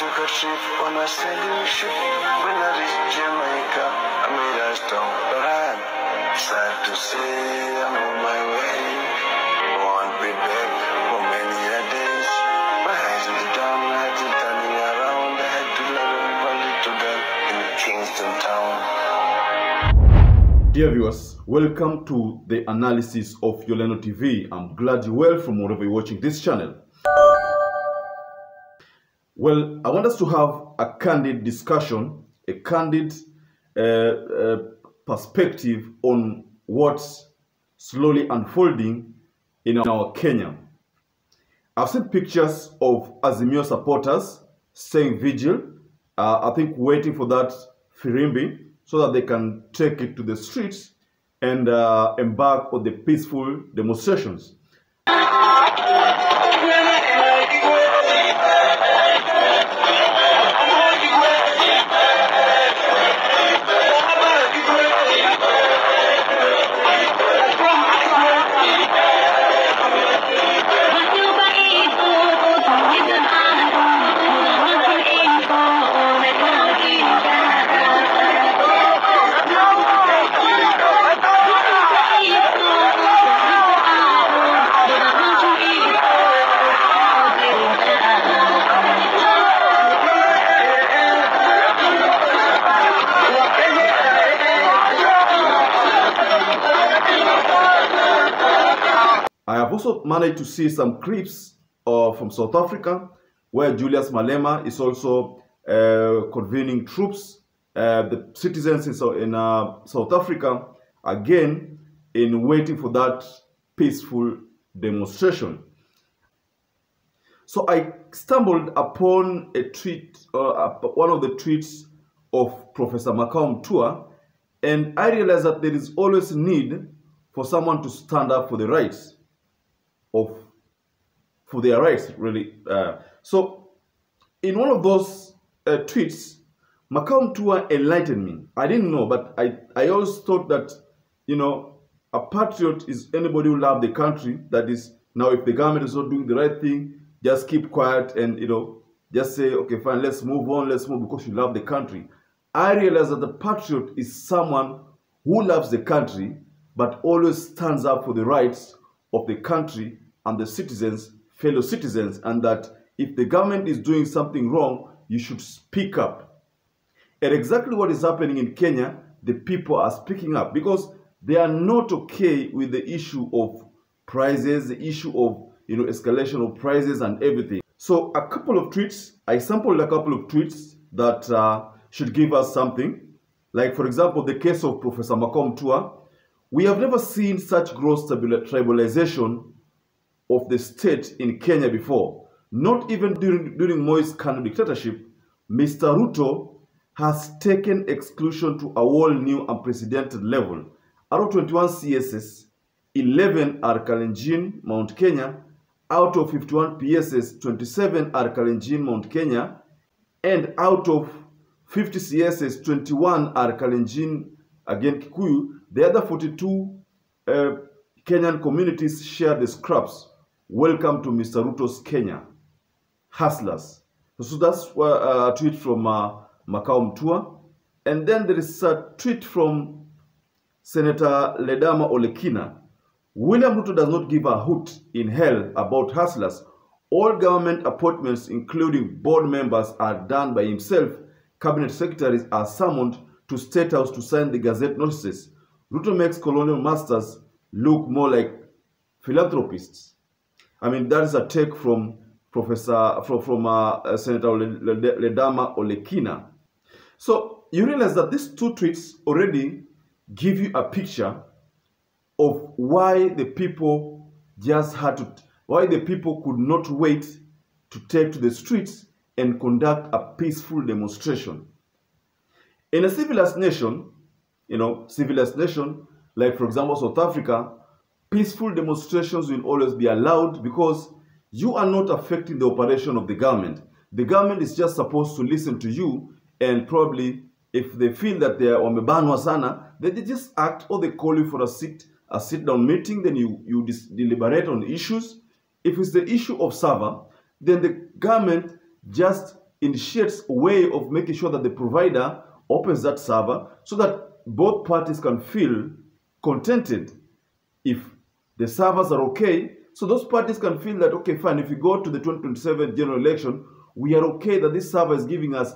took a trip on a sailing ship. When I reached Jamaica, I made a stop. But I'm sad to say I'm on my way. Won't be back for many a days. My eyes was down, I had to turning around. I had to let a little girl in Kingston town. Dear viewers, welcome to the analysis of YOLENO TV. I'm glad you're well from wherever you're watching this channel. Well, I want us to have a candid discussion, a candid perspective on what's slowly unfolding in our Kenya. I've seen pictures of Azimio supporters staying vigil, I think waiting for that firimbi so that they can take it to the streets and embark on the peaceful demonstrations. I have also managed to see some clips from South Africa where Julius Malema is also convening troops, the citizens in South Africa, again, in waiting for that peaceful demonstration. So I stumbled upon a tweet, one of the tweets of Professor Malema Tua, and I realized that there is always need for someone to stand up for the rights for their rights, really. So in one of those tweets, Malema Tua enlightened me. I didn't know, but I always thought that, you know, a patriot is anybody who loves the country. That is, now if the government is not doing the right thing, just keep quiet and, you know, just say, okay, fine, let's move on, let's move because you love the country. I realized that the patriot is someone who loves the country, but always stands up for the rights of the country and the citizens, fellow citizens, and that if the government is doing something wrong, you should speak up. And exactly what is happening in Kenya, the people are speaking up because they are not okay with the issue of prices, the issue of, you know, escalation of prices and everything. So a couple of tweets, I sampled a couple of tweets that should give us something. Like, for example, the case of Professor Malema Tua. We have never seen such gross tribalization of the state in Kenya before. Not even during Moi's Kanu dictatorship, Mr. Ruto has taken exclusion to a whole new unprecedented level. Out of 21 CSS, 11 are Kalenjin, Mount Kenya. Out of 51 PSS, 27 are Kalenjin, Mount Kenya. And out of 50 CSS, 21 are Kalenjin, again Kikuyu. The other 42 Kenyan communities share the scraps. Welcome to Mr. Ruto's Kenya. Hustlers. So that's a tweet from Malema Tua. And then there is a tweet from Senator Ledama Olekina. William Ruto does not give a hoot in hell about hustlers. All government appointments, including board members, are done by himself. Cabinet secretaries are summoned to State House to sign the Gazette notices. Ruto makes colonial masters look more like philanthropists. I mean, that is a take from Senator Ledama Olekina. So you realize that these two tweets already give you a picture of why the people why the people could not wait to take to the streets and conduct a peaceful demonstration. In a civilized nation, you know, civilized nation, like for example South Africa, peaceful demonstrations will always be allowed because you are not affecting the operation of the government. The government is just supposed to listen to you, and probably if they feel that they are wamebanwa sana, they just act, or they call you for a sit-down meeting, then you deliberate on issues. If it's the issue of server, then the government just initiates a way of making sure that the provider opens that server so that both parties can feel contented. If the servers are okay, so those parties can feel that, okay, fine, if we go to the 2027 general election, we are okay that this server is giving us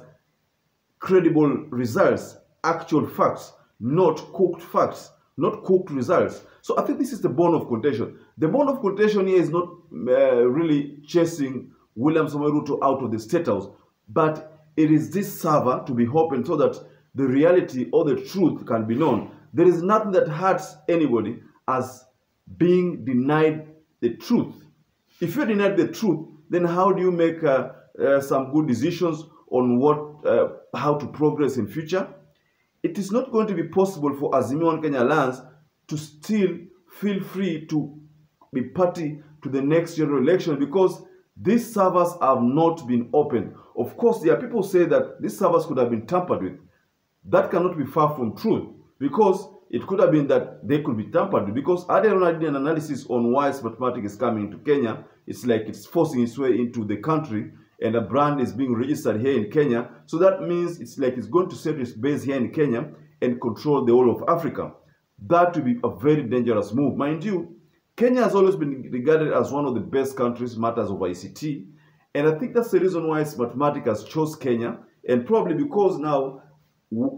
credible results, actual facts, not cooked facts, not cooked results. So I think this is the bone of contention. The bone of contention here is not really chasing William Samoei Ruto out of the State House, but it is this server to be opened so that the reality or the truth can be known. There is nothing that hurts anybody as being denied the truth. If you're denied the truth, then how do you make some good decisions on how to progress in future? It is not going to be possible for Azimio and Kenya Alliance to still feel free to be party to the next general election because these servers have not been opened. Of course, there are people who say that these servers could have been tampered with. That cannot be far from truth because it could have been that they could be tampered with. Because I did an analysis on why Smartmatic is coming to Kenya. It's like it's forcing its way into the country and a brand is being registered here in Kenya. So that means it's like it's going to set its base here in Kenya and control the whole of Africa. That would be a very dangerous move. Mind you, Kenya has always been regarded as one of the best countries matters of ICT. And I think that's the reason why Smartmatic has chose Kenya. And probably because now,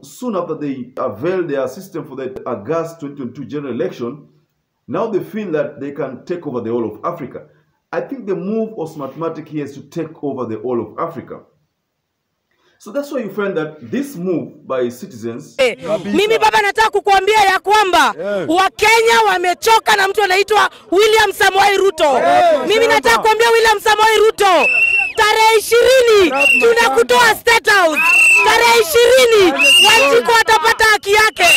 soon after they avail their system for the August 2022 general election, now they feel that they can take over the whole of Africa. I think the move of Smartmatic here is to take over the whole of Africa. So that's why you find that this move by citizens... Mimi baba nataka kukuambia ya kwamba Wakenya wamechoka na mtu anaitwa William Samoei Ruto. Mimi nataka kuambia William Samoei Ruto, tarehe 20 tunakutoa State House. Tarehe 20 Wanjiku watapata haki yake.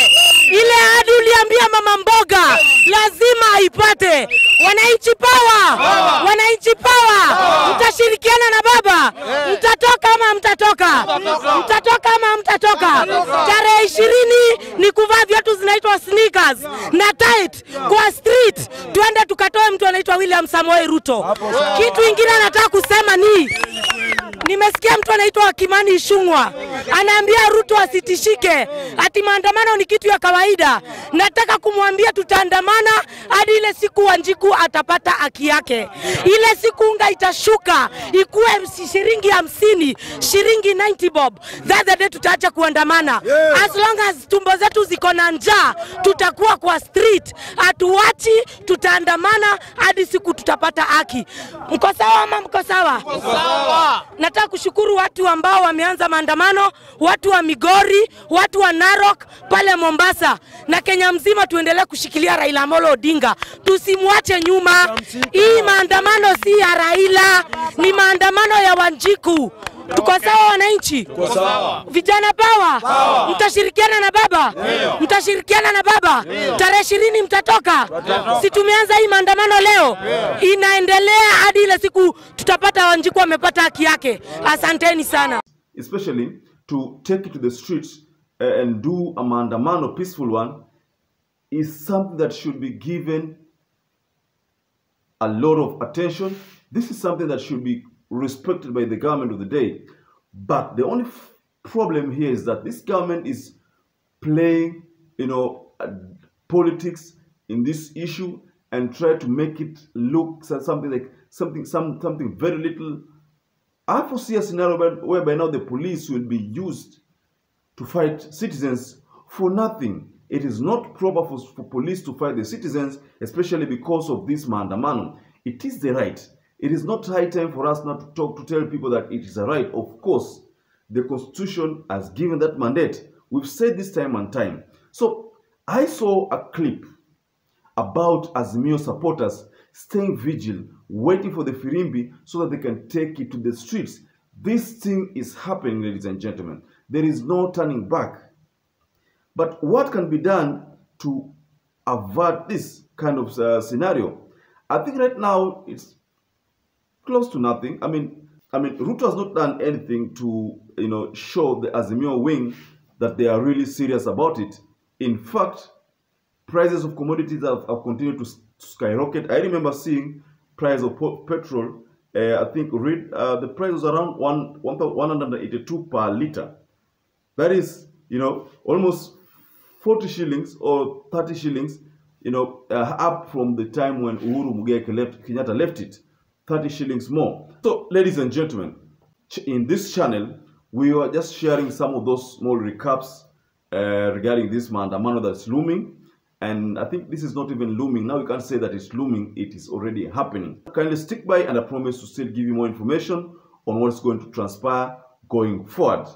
Ile ahadi uliambia mama mboga lazima aipate. Wananchi power! Wananchi power! Mtashirikiana na baba. Mtatoka ama mtatoka? Mtatoka ama mtatoka? Tarehe 20 ni kuvaa viatu zinaitwa sneakers na tight kwa street. Tuende tukatoe mtu anaitwa William Samoei Ruto. Kitu kingine nataka kusema nimesikia mtu anaitwa Kimani Ichung'wah anaambia Ruto asitishike, ati maandamano ni kitu ya kawaida. Nataka kumwambia tutaandamana hadi ile siku Wanjiku atapata haki yake. Ile siku unga itashuka ikuwe shilingi 50, shilingi 90 bob. That's the day tutaacha kuandamana. As long as tumbo zetu ziko na njaa, tutakuwa kwa street. Atuachi, tutaandamana hadi siku tutapata haki. Mko sawa ama mko sawa? Mko sawa. Nataka kushukuru watu ambao wameanza maandamano, watu wa Migori, watu wa Narok, pale Mombasa na Kenya mzima. Tuendelee kushikilia Raila Amolo Odinga, tusimwache nyuma. Hii maandamano si ya Raila, ni maandamano ya Wanjiku. Tuko sawa wananchi? Tuko sawa. Vijana power. Mtashirikiana na baba? Mtashirikiana na baba? Tarehe 20 mtatoka? Si tumeanza hii maandamano leo? Inaendelea hadi ile siku tutapata Wanjiku wamepata haki yake. Asanteni sana. Especially to take it to the streets and do a maandamano, peaceful one, is something that should be given a lot of attention. This is something that should be respected by the government of the day. But the only problem here is that this government is playing, politics in this issue and try to make it look something very little. I foresee a scenario whereby now the police will be used to fight citizens for nothing. It is not proper for police to fight the citizens, especially because of this maandamano. It is the right. It is not high time for us not to tell people that it is a right. Of course, the Constitution has given that mandate. We've said this time and time. So I saw a clip about Azimio supporters staying vigil, waiting for the Firimbi so that they can take it to the streets. This thing is happening, ladies and gentlemen. There is no turning back. But what can be done to avert this kind of scenario? I think right now it's close to nothing. I mean, Ruto has not done anything to, show the Azimio wing that they are really serious about it. In fact, prices of commodities have continued to skyrocket. I remember seeing price of petrol I think the price was around 182 per liter. That is, almost 40 shillings or 30 shillings, up from the time when Uhuru Kenyatta left it, 30 shillings more. So, ladies and gentlemen, in this channel, we are just sharing some of those small recaps regarding this maandamano that's looming. And I think this is not even looming. Now we can't say that it's looming. It is already happening. Kindly stick by, and I promise to still give you more information on what's going to transpire going forward.